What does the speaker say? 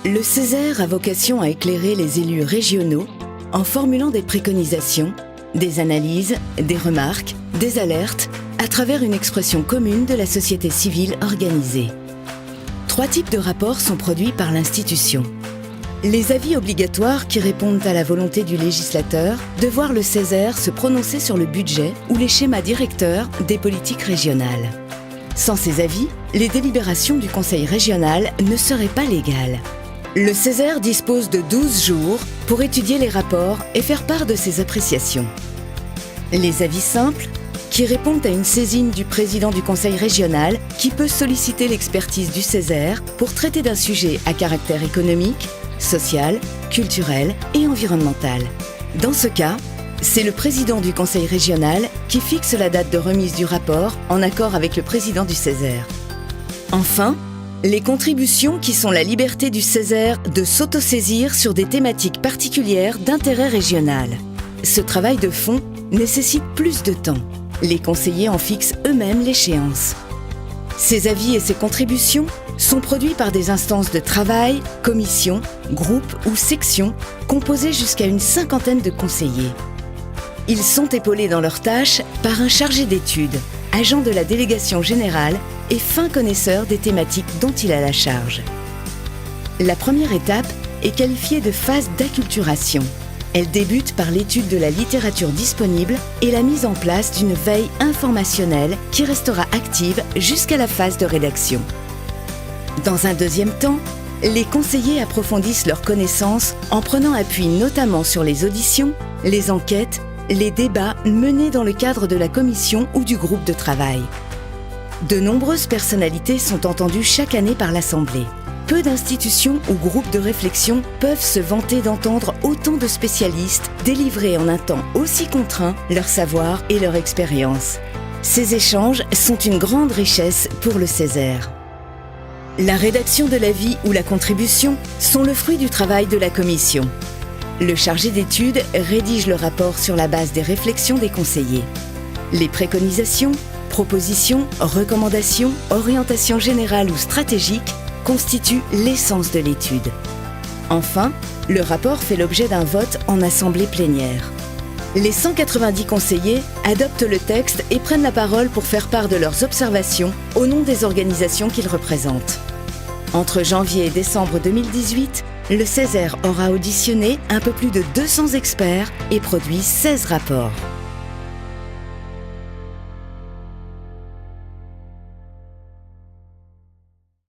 Le Césaire a vocation à éclairer les élus régionaux en formulant des préconisations, des analyses, des remarques, des alertes à travers une expression commune de la société civile organisée. 3 types de rapports sont produits par l'institution. Les avis obligatoires qui répondent à la volonté du législateur de voir le Césaire se prononcer sur le budget ou les schémas directeurs des politiques régionales. Sans ces avis, les délibérations du Conseil régional ne seraient pas légales. Le Césaire dispose de 12 jours pour étudier les rapports et faire part de ses appréciations. Les avis simples, qui répondent à une saisine du président du Conseil régional qui peut solliciter l'expertise du Césaire pour traiter d'un sujet à caractère économique, social, culturel et environnemental. Dans ce cas, c'est le président du Conseil régional qui fixe la date de remise du rapport en accord avec le président du Césaire. Enfin, les contributions qui sont la liberté du Césaire de s'autosaisir sur des thématiques particulières d'intérêt régional. Ce travail de fond nécessite plus de temps. Les conseillers en fixent eux-mêmes l'échéance. Ces avis et ces contributions sont produits par des instances de travail, commissions, groupes ou sections composées jusqu'à une 50aine de conseillers. Ils sont épaulés dans leurs tâches par un chargé d'études, agent de la délégation générale et fin connaisseur des thématiques dont il a la charge. La première étape est qualifiée de phase d'acculturation. Elle débute par l'étude de la littérature disponible et la mise en place d'une veille informationnelle qui restera active jusqu'à la phase de rédaction. Dans un deuxième temps, les conseillers approfondissent leurs connaissances en prenant appui notamment sur les auditions, les enquêtes, les débats menés dans le cadre de la commission ou du groupe de travail. De nombreuses personnalités sont entendues chaque année par l'Assemblée. Peu d'institutions ou groupes de réflexion peuvent se vanter d'entendre autant de spécialistes délivrer en un temps aussi contraint leur savoir et leur expérience. Ces échanges sont une grande richesse pour le Césaire. La rédaction de l'avis ou la contribution sont le fruit du travail de la commission. Le chargé d'études rédige le rapport sur la base des réflexions des conseillers. Les préconisations, propositions, recommandations, orientations générales ou stratégiques constituent l'essence de l'étude. Enfin, le rapport fait l'objet d'un vote en assemblée plénière. Les 190 conseillers adoptent le texte et prennent la parole pour faire part de leurs observations au nom des organisations qu'ils représentent. Entre janvier et décembre 2018, le Césaire aura auditionné un peu plus de 200 experts et produit 16 rapports.